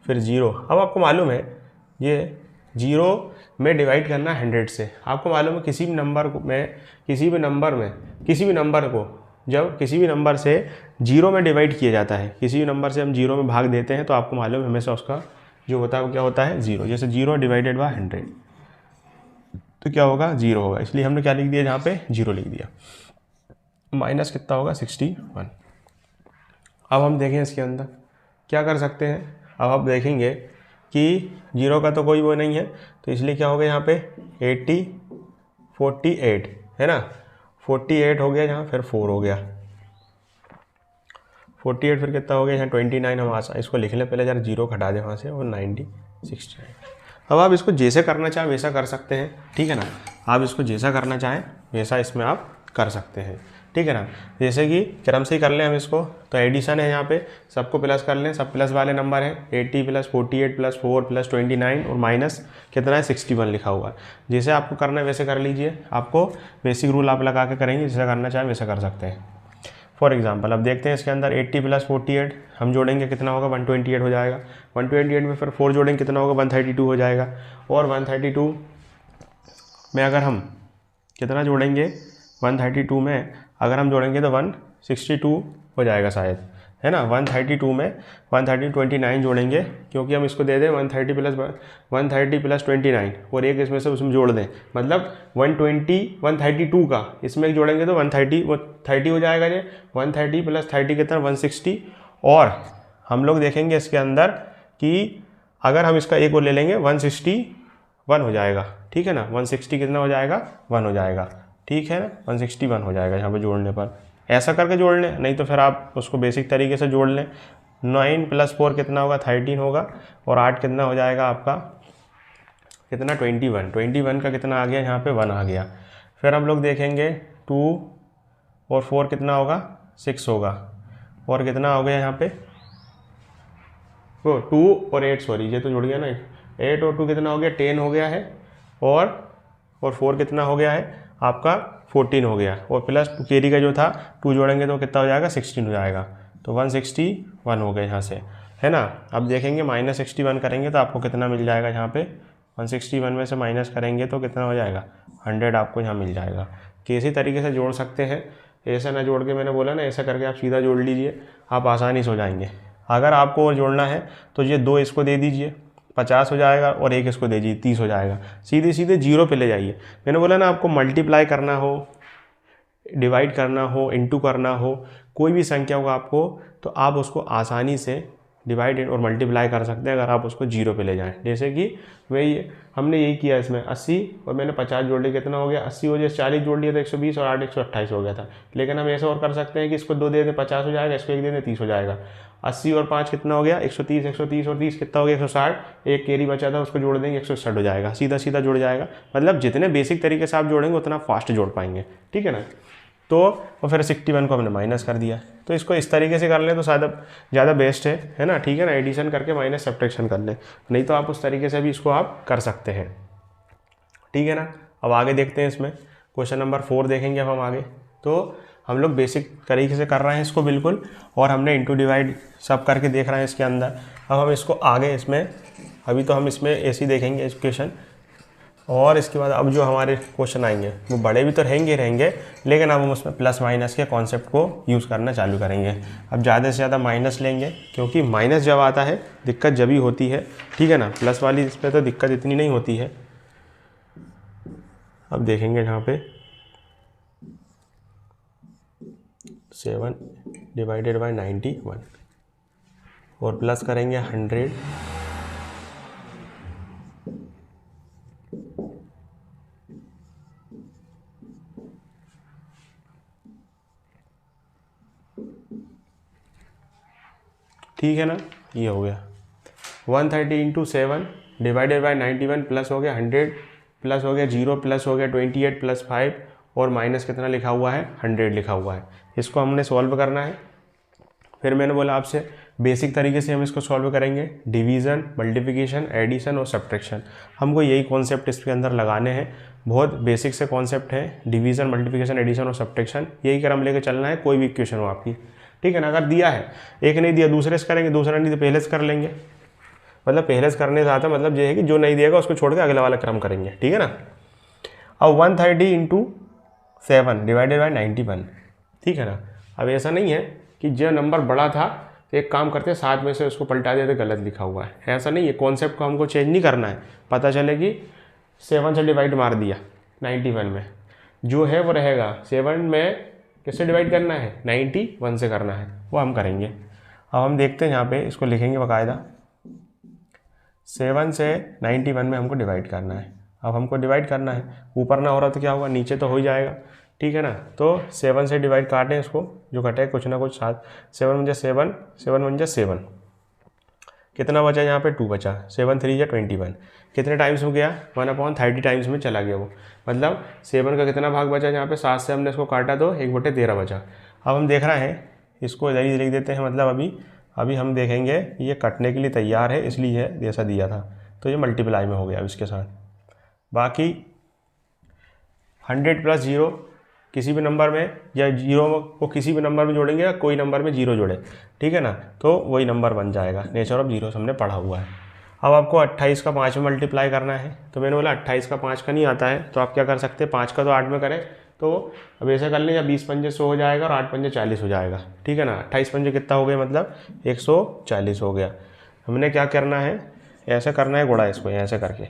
फिर 0। अब आपको मालूम है ये 0 में डिवाइड करना 100 से। आपको मालूम है किसी भी नंबर को जब किसी भी नंबर से 0 में डिवाइड किया जाता है, किसी भी नंबर से हम 0 में भाग देते हैं, तो आपको मालूम है हमेशा उसका जो होता है वो क्या होता है, 0। जैसे 0 डिवाइडेड बाय 100 तो क्या होगा, 0 होगा, इसलिए हमने क्या लिख दिया, यहाँ पे 0 लिख दिया। माइनस कितना होगा, 61। अब हम देखें इसके अंदर क्या कर सकते हैं। अब आप देखेंगे कि 0 का तो कोई वो नहीं है, तो इसलिए क्या होगा, यहाँ पे 48 है ना, 48 हो गया, यहाँ फिर 4 हो गया, 48 फिर कितना हो गया, यहाँ 29। हम आसान इसको लिख लें पहले, जरा 0 घटा दें वहाँ से, और 90 69। अब आप इसको जैसे करना चाहें वैसा कर सकते हैं, ठीक है ना। आप इसको जैसा करना चाहें वैसा इसमें आप कर सकते हैं, ठीक है ना। जैसे कि क्रम से ही कर लें हम इसको, तो एडिशन है यहाँ पे, सबको प्लस कर लें, सब प्लस वाले नंबर हैं, 80 + 48 + 4 + 29 और माइनस कितना है 61 लिखा हुआ है। जैसे आपको करना है वैसे कर लीजिए, आपको बेसिक रूल आप लगा के करेंगे, जैसा करना चाहें वैसा कर सकते हैं। फॉर एग्जाम्पल अब देखते हैं इसके अंदर 80 + 48 हम जोड़ेंगे कितना होगा 128 हो जाएगा, 128 में फिर 4 जोड़ेंगे कितना होगा 132 हो जाएगा, और 132 में अगर हम कितना जोड़ेंगे 132 में अगर हम जोड़ेंगे तो 162 हो जाएगा शायद, है ना। 132 में 29 जोड़ेंगे, क्योंकि हम इसको दे दें 130 + 29 और एक इसमें से उसमें जोड़ दें, मतलब 132 का इसमें जोड़ेंगे तो 130 हो जाएगा ये, 130 + 30 कितना 160। और हम लोग देखेंगे इसके अंदर कि अगर हम इसका एक और ले लेंगे 161 हो जाएगा, ठीक है ना। 160 कितना हो जाएगा 1 हो जाएगा, ठीक है ना, 161 हो जाएगा यहाँ पे जोड़ने पर। ऐसा करके जोड़ लें, नहीं तो फिर आप उसको बेसिक तरीके से जोड़ लें। 9 + 4 कितना होगा 13 होगा, और 8 कितना हो जाएगा आपका कितना 21 का कितना आ गया यहाँ पे 1 आ गया। फिर हम लोग देखेंगे 2 और 4 कितना होगा 6 होगा, और कितना हो गया यहाँ पे वो 2 और 8 सॉरी ये तो जुड़ गया ना, 8 और 2 कितना हो गया 10 हो गया है, और 4 कितना हो गया है आपका 14 हो गया, और प्लस कैरी का जो था 2 जोड़ेंगे तो कितना हो जाएगा 16 हो जाएगा, तो 161 हो गया यहाँ से, है ना। अब देखेंगे -61 करेंगे तो आपको कितना मिल जाएगा यहाँ पे 161 में से माइनस करेंगे तो कितना हो जाएगा 100 आपको यहाँ मिल जाएगा। किसी तरीके से जोड़ सकते हैं, ऐसा ना जोड़ के मैंने बोला ना ऐसा करके आप सीधा जोड़ लीजिए, आप आसानी से हो जाएंगे। अगर आपको और जोड़ना है तो ये 2 इसको दे दीजिए 50 हो जाएगा, और 1 इसको दे दीजिए 30 हो जाएगा, सीधे सीधे जीरो पे ले जाइए। मैंने बोला ना आपको मल्टीप्लाई करना हो, डिवाइड करना हो, इनटू करना हो, कोई भी संख्या होगा आपको, तो आप उसको आसानी से डिवाइड और मल्टीप्लाई कर सकते हैं अगर आप उसको जीरो पे ले जाएं। जैसे कि वही हमने यही किया इसमें 80 और मैंने 50 जोड़ लिया, कितना हो गया 80 हो गया, 40 जोड़ लिया तो 120 और 8 128 हो गया था। लेकिन हम ऐसा और कर सकते हैं कि इसको 2 दे दें 50 हो जाएगा, इसको 1 दे दें 30 हो जाएगा। 80 और 5 कितना हो गया 130, 130 और 30 कितना हो गया 160, एक कैरी बचा था उसको जोड़ देंगे 160 हो जाएगा, सीधा सीधा जुड़ जाएगा। मतलब जितने बेसिक तरीके से आप जोड़ेंगे उतना फास्ट जोड़ पाएंगे, ठीक है ना। तो और फिर 61 को हमने माइनस कर दिया, तो इसको इस तरीके से कर लें तो ज़्यादा बेस्ट है ना, ठीक है ना। एडिशन करके माइनस सब्ट्रैक्शन कर लें, नहीं तो आप उस तरीके से भी इसको आप कर सकते हैं, ठीक है ना। अब आगे देखते हैं, इसमें क्वेश्चन नंबर 4 देखेंगे अब हम आगे। तो हम लोग बेसिक तरीके से कर रहे हैं इसको बिल्कुल, और हमने इंटू डिवाइड सब करके देख रहे हैं इसके अंदर। अब हम इसको आगे इसमें अभी तो हम इसमें ऐसे ही देखेंगे एजुकेशन, और इसके बाद अब जो हमारे क्वेश्चन आएंगे वो बड़े भी तो रहेंगे, लेकिन अब हम उसमें प्लस माइनस के कॉन्सेप्ट को यूज़ करना चालू करेंगे। अब ज़्यादा से ज़्यादा माइनस लेंगे, क्योंकि माइनस जब आता है दिक्कत जब ही होती है, ठीक है ना। प्लस वाली इस पर तो दिक्कत इतनी नहीं होती है। अब देखेंगे यहाँ पे 7 / 91 और प्लस करेंगे 100, ठीक है ना। ये हो गया 130 × 7 / 91 प्लस हो गया 100, प्लस हो गया 0, प्लस हो गया 28 + 5 और माइनस कितना लिखा हुआ है 100 लिखा हुआ है। इसको हमने सॉल्व करना है। फिर मैंने बोला आपसे बेसिक तरीके से हम इसको सॉल्व करेंगे, डिवीज़न, मल्टीप्लिकेशन, एडिशन और सब्ट्रैक्शन। हमको यही कॉन्सेप्ट इसके अंदर लगाने हैं, बहुत बेसिक से कॉन्सेप्ट है, डिवीज़न, मल्टीप्लिकेशन, एडिशन और सब्ट्रैक्शन। यही क्रम लेके चलना है, कोई भी इक्वेशन हो आपकी, ठीक है ना। अगर दिया है, एक नहीं दिया दूसरे से करेंगे, दूसरा नहीं तो पहले से कर लेंगे। मतलब पहले से करने से आता मतलब ये है कि जो नहीं दिएगा उसको छोड़ के अगला वाला क्रम करेंगे, ठीक है ना। अब 130 × 7 / 91, ठीक है ना। अब ऐसा नहीं है कि जो नंबर बड़ा था तो एक काम करते हैं 7 में से उसको पलटा देते गलत लिखा हुआ है, ऐसा नहीं है। कॉन्सेप्ट को हमको चेंज नहीं करना है। पता चले कि 7 से डिवाइड मार दिया 91 में, जो है वो रहेगा। 7 में किससे डिवाइड करना है 91 से करना है, वो हम करेंगे। अब हम देखते हैं यहाँ पे इसको लिखेंगे बाकायदा, 7 से 91 में हमको डिवाइड करना है। अब हमको डिवाइड करना है, ऊपर ना हो रहा तो क्या होगा नीचे तो हो ही जाएगा, ठीक है ना। तो 7 से डिवाइड काटें इसको, जो कटे कुछ ना कुछ 7, 7 × 7 7 × 7 कितना बचा यहाँ पे 2 बचा, 7 3 या 21, कितने टाइम्स में गया 1/30 टाइम्स में चला गया वो, मतलब 7 का कितना भाग बचा यहाँ पे 7 से हमने इसको काटा तो 1/13 बचा। अब हम देख रहे हैं इसको इधर ही लिख देते हैं, मतलब अभी हम देखेंगे ये कटने के लिए तैयार है इसलिए जैसा दिया था, तो ये मल्टीप्लाई में हो गया अब इसके साथ। बाकी 100 + 0 किसी भी नंबर में या 0 को किसी भी नंबर में जोड़ेंगे या कोई नंबर में 0 जोड़े, ठीक है ना, तो वही नंबर बन जाएगा। नेचर ऑफ जीरोस हमने पढ़ा हुआ है। अब आपको 28 का 5 में मल्टीप्लाई करना है, तो मैंने बोला 28 का 5 का नहीं आता है, तो आप क्या कर सकते हैं 5 का तो 8 में करें, तो अब ऐसा कर लें या 20 पंजे 100 हो जाएगा और 8 पंजे 40 हो जाएगा, ठीक है ना। 28 पंजे कितना हो गया, मतलब 140 हो गया। हमने क्या करना है, ऐसे करना है गुणा इसको ऐसे करके,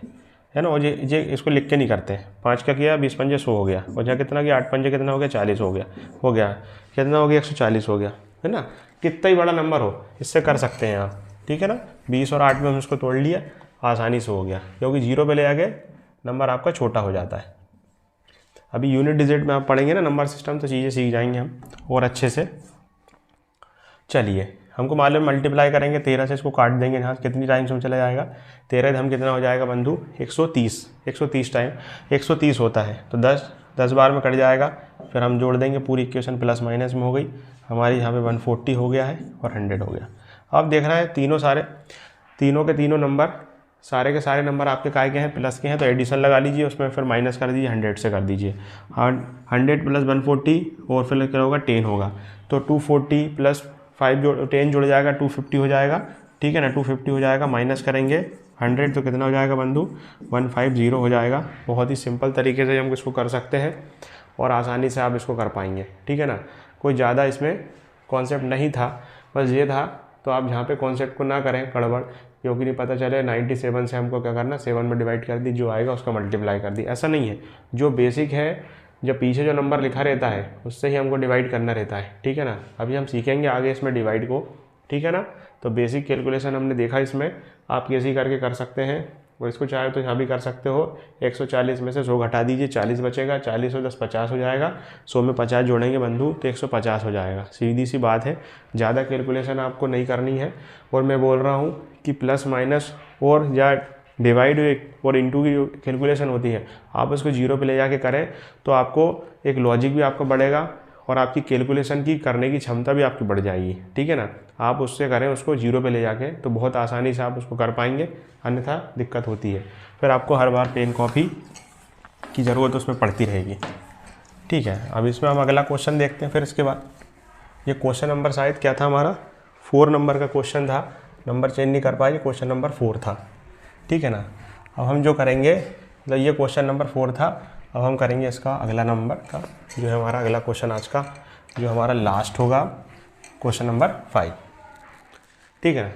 है ना। और ये इसको लिख के नहीं करते। 5 का किया 20 पंजे 100 हो गया, और जहाँ कितना किया 8 पंजे कितना हो गया 40 हो गया, कितना हो गया 140 हो गया, है ना। कितना ही बड़ा नंबर हो इससे कर सकते हैं आप, ठीक है ना। 20 और 8 में हम इसको तोड़ लिया, आसानी से हो गया, क्योंकि 0 पे ले आके नंबर आपका छोटा हो जाता है। अभी यूनिट डिजिट में आप पढ़ेंगे ना नंबर सिस्टम, तो चीज़ें सीख जाएंगे हम और अच्छे से। चलिए, हमको मालूम मल्टीप्लाई करेंगे 13 से, इसको काट देंगे यहाँ, कितनी टाइम्स में चला जाएगा 13 हम कितना हो जाएगा बंधु 130 टाइम 130 होता है, तो 10 बार में कट जाएगा। फिर हम जोड़ देंगे, पूरी इक्वेशन प्लस माइनस में हो गई हमारी, यहाँ पे 140 हो गया है और 100 हो गया। अब देख रहे हैं तीनों के तीनों नंबर, सारे के सारे नंबर आपके काय के हैं, प्लस के हैं, तो एडिशन लगा लीजिए, उसमें फिर माइनस कर दीजिए, 100 से कर दीजिए। 100 + 140 और फिर क्या होगा 10 होगा, तो 240 + 10 जुड़ जाएगा 250 हो जाएगा, ठीक है ना। 250 हो जाएगा, माइनस करेंगे 100 तो कितना हो जाएगा बंधु 150 हो जाएगा। बहुत ही सिंपल तरीके से हम इसको कर सकते हैं और आसानी से आप इसको कर पाएंगे, ठीक है ना। कोई ज़्यादा इसमें कॉन्सेप्ट नहीं था, बस ये था, तो आप यहाँ पे कॉन्सेप्ट को ना करें गड़बड़, क्योंकि नहीं पता चले 97 से हमको क्या करना 7 में डिवाइड कर दी, जो आएगा उसका मल्टीप्लाई कर दी, ऐसा नहीं है। जो बेसिक है, जब पीछे जो नंबर लिखा रहता है उससे ही हमको डिवाइड करना रहता है, ठीक है ना। अभी हम सीखेंगे आगे इसमें डिवाइड को, ठीक है ना। तो बेसिक कैलकुलेशन हमने देखा, इसमें आप कैसे करके कर सकते हैं, और इसको चाहे तो यहाँ भी कर सकते हो। 140 में से 100 घटा दीजिए, 40 बचेगा, 40 और 10 50 हो जाएगा, 100 में 50 जोड़ेंगे बंधु तो 150 हो जाएगा। सीधी सी बात है, ज़्यादा कैलकुलेशन आपको नहीं करनी है। और मैं बोल रहा हूँ कि प्लस माइनस और या डिवाइड और इंटू की कैलकुलेशन होती है, आप उसको 0 पे ले जाके करें तो आपको एक लॉजिक भी आपका बढ़ेगा और आपकी कैलकुलेशन की करने की क्षमता भी आपकी बढ़ जाएगी, ठीक है ना। आप उससे करें उसको 0 पे ले जाके, तो बहुत आसानी से आप उसको कर पाएंगे, अन्यथा दिक्कत होती है, फिर आपको हर बार पेन कॉपी की ज़रूरत उसमें पड़ती रहेगी, ठीक है। अब इसमें हम अगला क्वेश्चन देखते हैं। फिर इसके बाद ये क्वेश्चन नंबर शायद क्या था हमारा 4 नंबर का क्वेश्चन था, नंबर चेंज नहीं कर पाए, क्वेश्चन नंबर 4 था, ठीक है ना। अब हम जो करेंगे, मतलब ये क्वेश्चन नंबर 4 था, अब हम करेंगे इसका अगला नंबर का जो है हमारा अगला क्वेश्चन आज का, जो हमारा लास्ट होगा क्वेश्चन नंबर 5, ठीक है ना।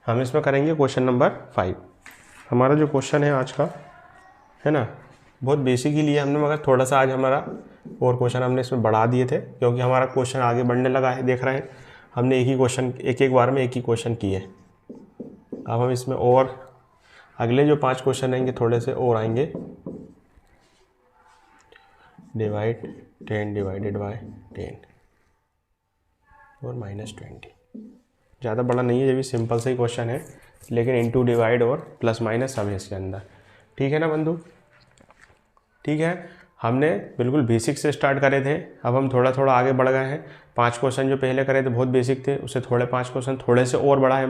हम इसमें करेंगे क्वेश्चन नंबर 5। हमारा जो क्वेश्चन है आज का, है ना, बहुत बेसिक ही लिए हमने, मगर थोड़ा सा आज हमारा और क्वेश्चन हमने इसमें बढ़ा दिए थे, क्योंकि हमारा क्वेश्चन आगे बढ़ने लगा है। देख रहे हैं हमने एक ही क्वेश्चन एक बार में एक ही क्वेश्चन किए। अब हम इसमें और अगले जो 5 क्वेश्चन आएंगे थोड़े से और आएंगे। डिवाइड 10 डिवाइडेड बाय 10 और -20, ज़्यादा बड़ा नहीं है, ये भी सिंपल से ही क्वेश्चन है, लेकिन इंटू डिवाइड और प्लस माइनस सब है इसके अंदर, ठीक है ना बंधु। ठीक है, हमने बिल्कुल बेसिक से स्टार्ट करे थे, अब हम थोड़ा थोड़ा आगे बढ़ गए हैं। 5 क्वेश्चन जो पहले करे थे बहुत बेसिक थे, उससे थोड़े 5 क्वेश्चन थोड़े से और बढ़ाए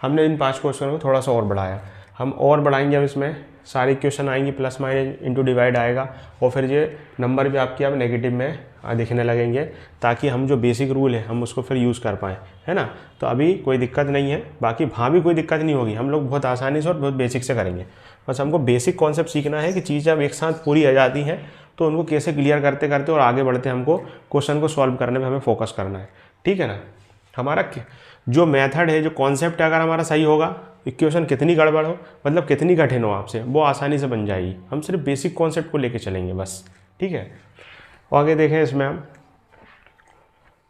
हमने इन 5 क्वेश्चन को थोड़ा सा और बढ़ाया। हम और बढ़ाएंगे, अब इसमें सारी क्वेश्चन आएंगी, प्लस माइनस इंटू डिवाइड आएगा, और फिर ये नंबर भी आपके अब नेगेटिव में दिखने लगेंगे, ताकि हम जो बेसिक रूल है हम उसको फिर यूज़ कर पाएँ, है ना। तो अभी कोई दिक्कत नहीं है, बाकी वहाँ भी कोई दिक्कत नहीं होगी, हम लोग बहुत आसानी से और बहुत बेसिक से करेंगे। बस हमको बेसिक कॉन्सेप्ट सीखना है कि चीज़ जब एक साथ पूरी आ जाती हैं तो उनको कैसे क्लियर करते करते और आगे बढ़ते हमको क्वेश्चन को सॉल्व करने में हमें फोकस करना है, ठीक है ना। हमारा जो मेथड है, जो कॉन्सेप्ट है, अगर हमारा सही होगा, इक्वेशन कितनी गड़बड़ हो, मतलब कितनी कठिन हो आपसे, वो आसानी से बन जाएगी। हम सिर्फ बेसिक कॉन्सेप्ट को लेके चलेंगे बस, ठीक है। और आगे देखें इसमें हम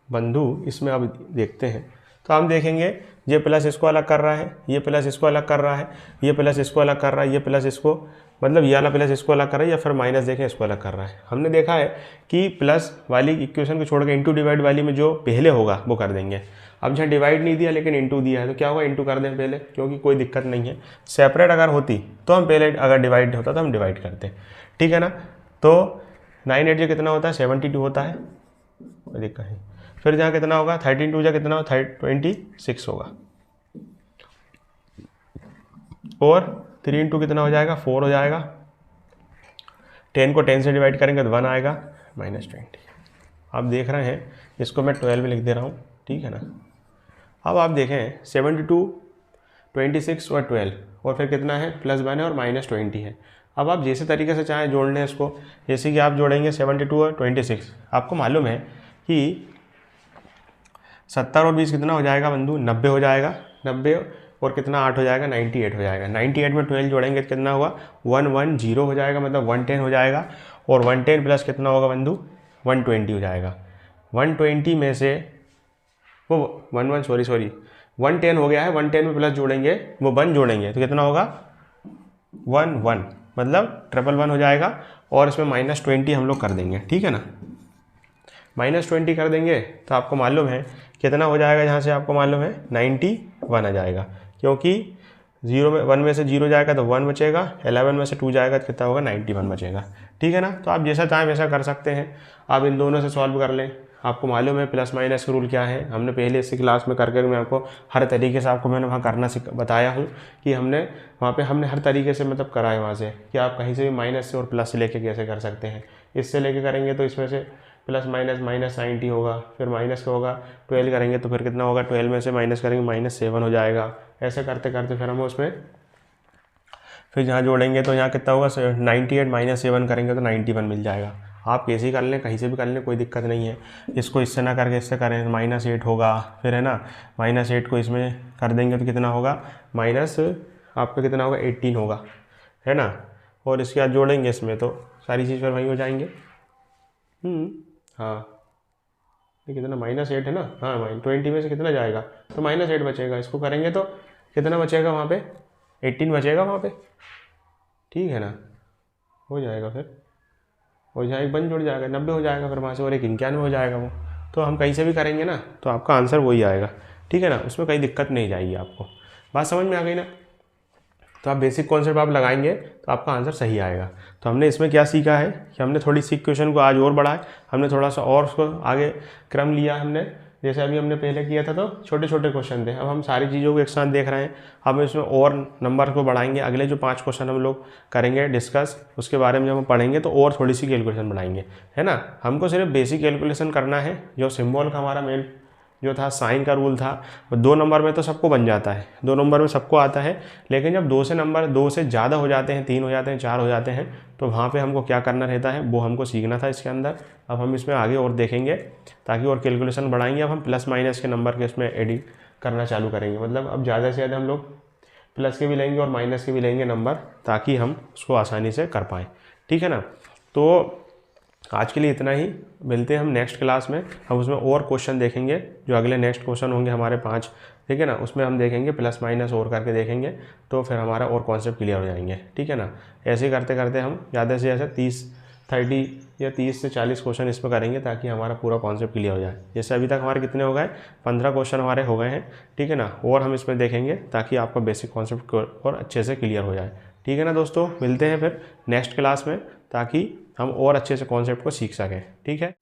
बंधु, इसमें अब देखते हैं तो हम देखेंगे ये प्लस इसको अलग कर रहा है, ये प्लस इसको अलग कर रहा है, ये प्लस इसको अलग कर रहा है, ये प्लस इसको, मतलब ये वाला प्लस इसको अलग कर रहा है, या फिर माइनस देखें इसको अलग कर रहा है। हमने देखा है कि प्लस वाली इक्वेशन को छोड़ के इंटू डिवाइड वाली में जो पहले होगा वो कर देंगे। अब जहाँ डिवाइड नहीं दिया लेकिन इंटू दिया है तो क्या होगा, इंटू कर दें पहले, क्योंकि कोई दिक्कत नहीं है। सेपरेट अगर होती तो हम पहले, अगर डिवाइड होता तो हम डिवाइड करते, ठीक है ना। तो 9 8 जो कितना होता है 72 होता है, कोई दिक्कत नहीं। फिर जहाँ कितना होगा 13 2 कितना होगा 26 होगा, और 3 इंटू कितना हो जाएगा 4 हो जाएगा। 10 को 10 से डिवाइड करेंगे तो 1 आएगा -20। आप देख रहे हैं, इसको मैं 12 में लिख दे रहा हूँ, ठीक है ना। अब आप देखें 72 26 और 12 और फिर कितना है +1 है और -20 है। अब आप जैसे तरीके से चाहें जोड़ लें इसको, जैसे कि आप जोड़ेंगे 72 और 26, आपको मालूम है कि 70 और 20 कितना हो जाएगा बंधु, 90 हो जाएगा। 90 और कितना 8 हो जाएगा 98 हो जाएगा। 98 में 12 जोड़ेंगे तो कितना हुआ 110 हो जाएगा, मतलब 110 हो जाएगा। और 110 प्लस कितना होगा बंधु 120 हो जाएगा। 120 में से वो 110 हो गया है, 110 में प्लस जोड़ेंगे वो 1 जोड़ेंगे तो कितना होगा 11, मतलब 111 हो जाएगा। और इसमें -20 हम लोग कर देंगे, ठीक है ना। -20 कर देंगे तो आपको मालूम है कितना हो जाएगा, जहाँ से आपको मालूम है 91 आ जाएगा, क्योंकि 1 में से 0 जाएगा तो 1 बचेगा, 11 में से 2 जाएगा तो कितना होगा 91 बचेगा, ठीक है ना। तो आप जैसा चाहें वैसा कर सकते हैं, आप इन दोनों से सॉल्व कर लें। आपको मालूम है प्लस माइनस का रूल क्या है, हमने पहले इसी क्लास में करके मैं आपको हर तरीके से आपको मैंने वहाँ करना बताया हूँ कि हमने वहाँ पे हमने हर तरीके से मतलब करा है वहाँ से कि आप कहीं से भी माइनस से और प्लस से लेके कैसे कर सकते हैं। इससे लेके करेंगे तो इसमें से प्लस माइनस -90 होगा, फिर माइनस का होगा 12 करेंगे तो फिर कितना होगा 12 में से माइनस करेंगे -7 हो जाएगा। ऐसे करते करते फिर हम उसमें फिर जहाँ जोड़ेंगे तो यहाँ कितना होगा 98 -7 करेंगे तो 91 मिल जाएगा। आप कैसे ही कर लें, कहीं से भी कर लें, कोई दिक्कत नहीं है। इसको इससे ना करके इससे करें -8 होगा, फिर है ना -8 को इसमें कर देंगे तो कितना होगा माइनस आपका कितना होगा 18 होगा, है ना। और इसके बाद जोड़ेंगे इसमें तो सारी चीज़ फिर वहीं हो जाएंगे। हाँ ये कितना -8 है ना, हाँ 20 में से कितना जाएगा तो -8 बचेगा। इसको करेंगे तो कितना बचेगा वहाँ पे 18 बचेगा वहाँ पे, ठीक है ना। हो जाएगा, फिर हो जाएगा 1 जुड़ जाएगा 90 हो जाएगा, फिर वहाँ से और एक 91 हो जाएगा। वो तो हम कहीं से भी करेंगे ना तो आपका आंसर वही आएगा, ठीक है ना। उसमें कोई दिक्कत नहीं जाएगी आपको। बात समझ में आ गई ना। तो आप बेसिक कॉन्सेप्ट आप लगाएंगे तो आपका आंसर सही आएगा। तो हमने इसमें क्या सीखा है कि हमने थोड़ी सी क्वेश्चन को आज और बढ़ाए, हमने थोड़ा सा और उसको आगे क्रम लिया हमने। जैसे अभी हमने पहले किया था तो छोटे छोटे क्वेश्चन थे, अब हम सारी चीज़ों को एक साथ देख रहे हैं। हम इसमें और नंबर को बढ़ाएंगे। अगले जो 5 क्वेश्चन हम लोग करेंगे डिस्कस, उसके बारे में जब हम पढ़ेंगे तो और थोड़ी सी कैलकुलेशन बढ़ाएंगे, है ना। हमको सिर्फ बेसिक कैलकुलेशन करना है। जो सिंबल का हमारा मेन जो था साइन का रूल था, वो 2 नंबर में तो सबको बन जाता है, 2 नंबर में सबको आता है। लेकिन जब 2 से ज़्यादा हो जाते हैं, 3 हो जाते हैं, 4 हो जाते हैं, तो वहाँ पे हमको क्या करना रहता है वो हमको सीखना था इसके अंदर। अब हम इसमें आगे और देखेंगे ताकि और कैलकुलेशन बढ़ाएंगे। अब हम प्लस माइनस के नंबर के इसमें एडिट करना चालू करेंगे। मतलब अब ज़्यादा से ज़्यादा हम लोग प्लस के भी लेंगे और माइनस के भी लेंगे नंबर, ताकि हम उसको आसानी से कर पाएँ, ठीक है ना। तो आज के लिए इतना ही, मिलते हैं हम नेक्स्ट क्लास में। हम उसमें और क्वेश्चन देखेंगे, जो अगले नेक्स्ट क्वेश्चन होंगे हमारे 5, ठीक है ना। उसमें हम देखेंगे प्लस माइनस और करके देखेंगे, तो फिर हमारा और कॉन्सेप्ट क्लियर हो जाएंगे, ठीक है ना। ऐसे करते करते हम ज़्यादा से ज़्यादा 30 या 30 से 40 क्वेश्चन इसमें करेंगे, ताकि हमारा पूरा कॉन्सेप्ट क्लियर हो जाए। जैसे अभी तक हमारे कितने हो गए 15 क्वेश्चन हमारे हो गए हैं, ठीक है ना। और हम इसमें देखेंगे ताकि आपका बेसिक कॉन्सेप्ट और अच्छे से क्लियर हो जाए, ठीक है ना। दोस्तों मिलते हैं फिर नेक्स्ट क्लास में, ताकि हम और अच्छे से कॉन्सेप्ट को सीख सकें, ठीक है।